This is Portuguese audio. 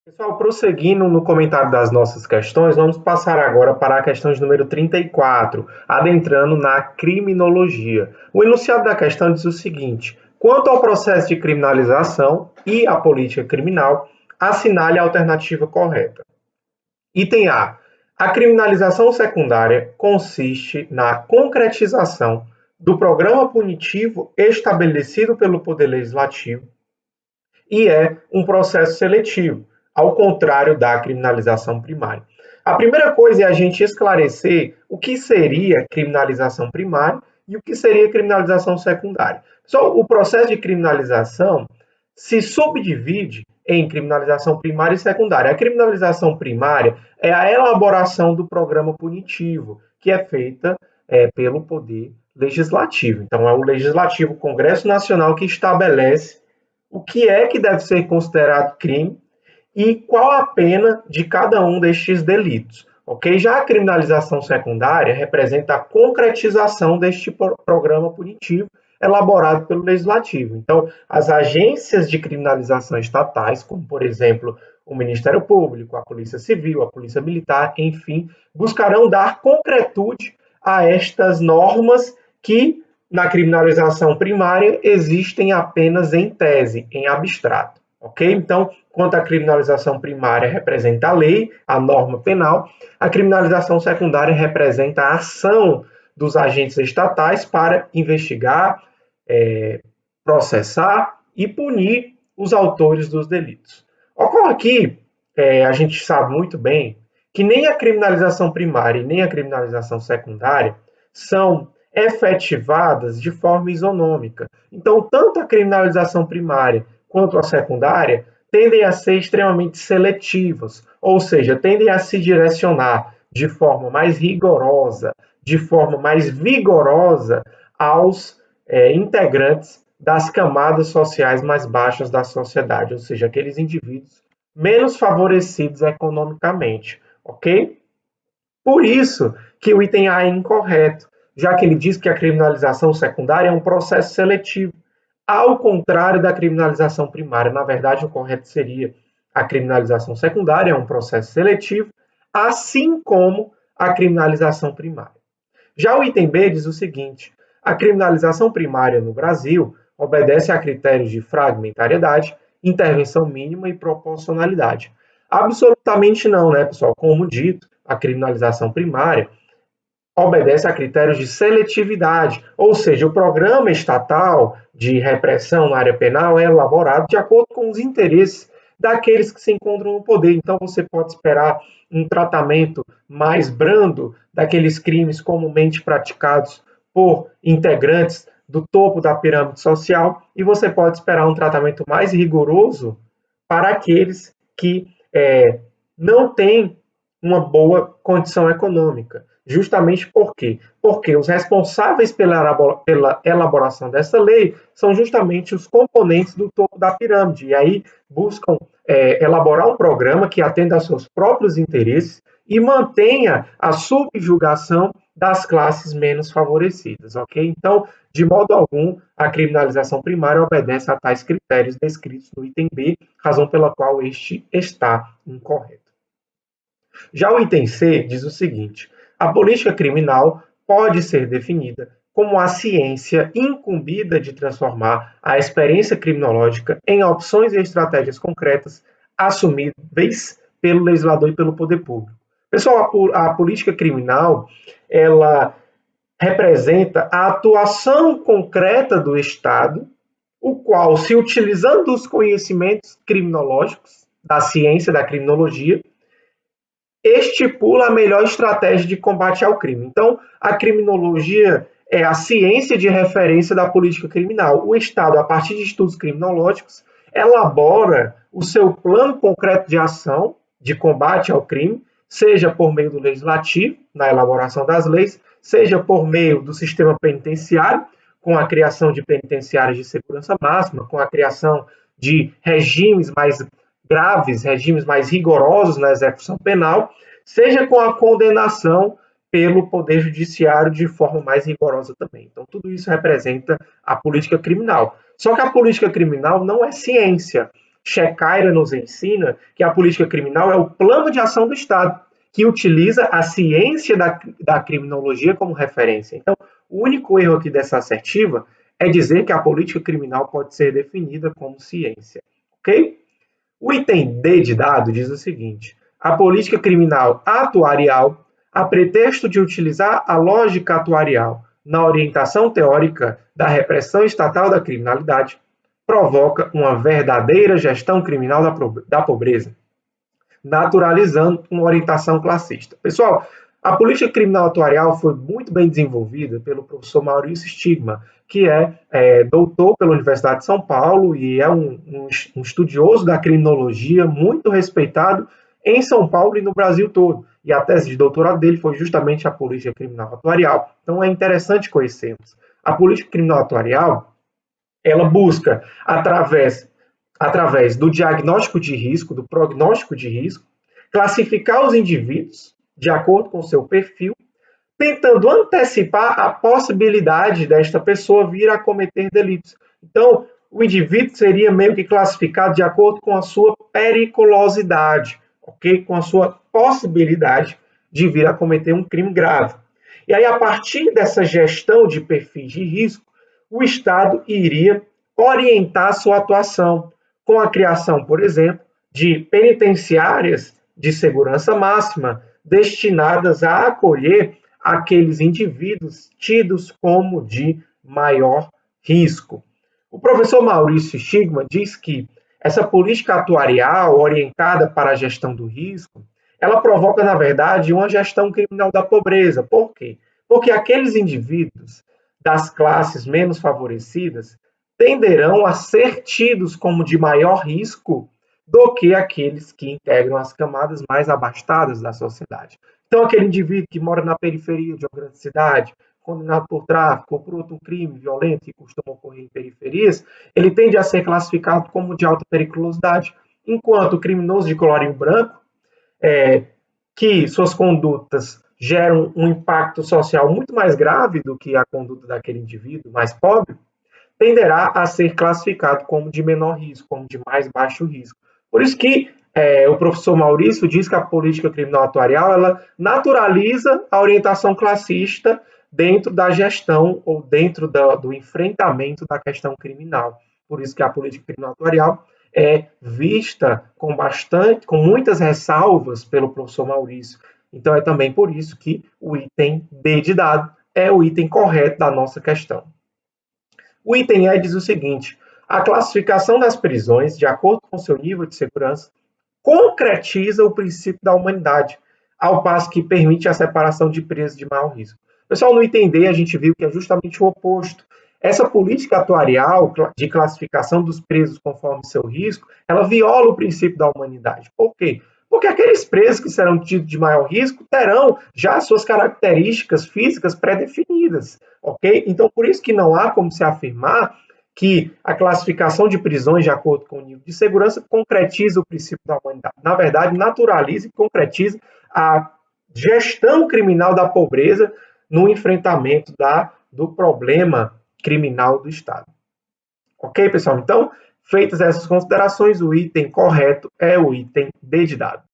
Pessoal, prosseguindo no comentário das nossas questões, vamos passar agora para a questão de número 34, adentrando na criminologia. O enunciado da questão diz o seguinte: quanto ao processo de criminalização e à política criminal, assinale a alternativa correta. Item A. A criminalização secundária consiste na concretização do programa punitivo estabelecido pelo Poder Legislativo e é um processo seletivo, ao contrário da criminalização primária. A primeira coisa é a gente esclarecer o que seria criminalização primária e o que seria criminalização secundária. Só o processo de criminalização se subdivide em criminalização primária e secundária. A criminalização primária é a elaboração do programa punitivo, que é feita pelo Poder Legislativo. Então, é o Legislativo, o Congresso Nacional, que estabelece o que é que deve ser considerado crime e qual a pena de cada um destes delitos. Ok? Já a criminalização secundária representa a concretização deste programa punitivo elaborado pelo Legislativo. Então, as agências de criminalização estatais, como, por exemplo, o Ministério Público, a Polícia Civil, a Polícia Militar, enfim, buscarão dar concretude a estas normas que, na criminalização primária, existem apenas em tese, em abstrato. Ok? Então, quanto à criminalização primária representa a lei, a norma penal, a criminalização secundária representa a ação dos agentes estatais para investigar, processar e punir os autores dos delitos. Ocorre aqui, a gente sabe muito bem, que nem a criminalização primária e nem a criminalização secundária são efetivadas de forma isonômica. Então, tanto a criminalização primária quanto a secundária tendem a ser extremamente seletivas, ou seja, tendem a se direcionar de forma mais rigorosa, de forma mais vigorosa aos integrantes das camadas sociais mais baixas da sociedade, ou seja, aqueles indivíduos menos favorecidos economicamente, ok? Por isso que o item A é incorreto, já que ele diz que a criminalização secundária é um processo seletivo, ao contrário da criminalização primária. Na verdade, o correto seria a criminalização secundária é um processo seletivo, assim como a criminalização primária. Já o item B diz o seguinte: a criminalização primária no Brasil obedece a critérios de fragmentariedade, intervenção mínima e proporcionalidade. Absolutamente não, né, pessoal? Como dito, a criminalização primária obedece a critérios de seletividade, ou seja, o programa estatal de repressão na área penal é elaborado de acordo com os interesses daqueles que se encontram no poder. Então, você pode esperar um tratamento mais brando daqueles crimes comumente praticados por integrantes do topo da pirâmide social, e você pode esperar um tratamento mais rigoroso para aqueles que não têm uma boa condição econômica. Justamente por quê? Porque os responsáveis pela elaboração dessa lei são justamente os componentes do topo da pirâmide. E aí buscam elaborar um programa que atenda aos seus próprios interesses e mantenha a subjugação das classes menos favorecidas, ok? Então, de modo algum, a criminalização primária obedece a tais critérios descritos no item B, razão pela qual este está incorreto. Já o item C diz o seguinte: a política criminal pode ser definida como a ciência incumbida de transformar a experiência criminológica em opções e estratégias concretas assumíveis pelo legislador e pelo poder público. Pessoal, a política criminal, ela representa a atuação concreta do Estado, o qual, se utilizando dos conhecimentos criminológicos, da ciência, da criminologia, estipula a melhor estratégia de combate ao crime. Então, a criminologia é a ciência de referência da política criminal. O Estado, a partir de estudos criminológicos, elabora o seu plano concreto de ação de combate ao crime, seja por meio do legislativo, na elaboração das leis, seja por meio do sistema penitenciário, com a criação de penitenciárias de segurança máxima, com a criação de regimes mais graves, regimes mais rigorosos na execução penal, seja com a condenação pelo Poder Judiciário de forma mais rigorosa também. Então, tudo isso representa a política criminal. Só que a política criminal não é ciência. Shekhar nos ensina que a política criminal é o plano de ação do Estado, que utiliza a ciência da criminologia como referência. Então, o único erro aqui dessa assertiva é dizer que a política criminal pode ser definida como ciência, ok? O item D de dado diz o seguinte: a política criminal atuarial, a pretexto de utilizar a lógica atuarial na orientação teórica da repressão estatal da criminalidade, provoca uma verdadeira gestão criminal da pobreza, naturalizando uma orientação classista. Pessoal, a política criminal atuarial foi muito bem desenvolvida pelo professor Maurício Stigma, que é doutor pela Universidade de São Paulo e é um estudioso da criminologia muito respeitado em São Paulo e no Brasil todo. E a tese de doutorado dele foi justamente a política criminal atuarial. Então é interessante conhecermos. A política criminal atuarial, ela busca, através do diagnóstico de risco, do prognóstico de risco, classificar os indivíduos de acordo com o seu perfil, tentando antecipar a possibilidade desta pessoa vir a cometer delitos. Então, o indivíduo seria meio que classificado de acordo com a sua periculosidade, ok? Com a sua possibilidade de vir a cometer um crime grave. E aí, a partir dessa gestão de perfis de risco, o Estado iria orientar a sua atuação, com a criação, por exemplo, de penitenciárias de segurança máxima, destinadas a acolher aqueles indivíduos tidos como de maior risco. O professor Maurício Stigma diz que essa política atuarial orientada para a gestão do risco, ela provoca, na verdade, uma gestão criminal da pobreza. Por quê? Porque aqueles indivíduos das classes menos favorecidas tenderão a ser tidos como de maior risco do que aqueles que integram as camadas mais abastadas da sociedade. Então, aquele indivíduo que mora na periferia de uma grande cidade, condenado por tráfico ou por outro crime violento que costuma ocorrer em periferias, ele tende a ser classificado como de alta periculosidade, enquanto o criminoso de colarinho branco, que suas condutas geram um impacto social muito mais grave do que a conduta daquele indivíduo mais pobre, tenderá a ser classificado como de menor risco, como de mais baixo risco. Por isso que o professor Maurício diz que a política criminal atuarial ela naturaliza a orientação classista dentro da gestão ou dentro do enfrentamento da questão criminal. Por isso que a política criminal atuarial é vista com muitas ressalvas pelo professor Maurício. Então é também por isso que o item D de dado é o item correto da nossa questão. O item E diz o seguinte: a classificação das prisões, de acordo com seu nível de segurança, concretiza o princípio da humanidade, ao passo que permite a separação de presos de maior risco. Pessoal, no item D, a gente viu que é justamente o oposto. Essa política atuarial de classificação dos presos conforme seu risco, ela viola o princípio da humanidade. Por quê? Porque aqueles presos que serão tidos de maior risco terão já suas características físicas pré-definidas, ok? Então, por isso que não há como se afirmar que a classificação de prisões de acordo com o nível de segurança concretiza o princípio da humanidade. Na verdade, naturaliza e concretiza a gestão criminal da pobreza no enfrentamento do problema criminal do Estado. Ok, pessoal? Então, feitas essas considerações, o item correto é o item D de dado.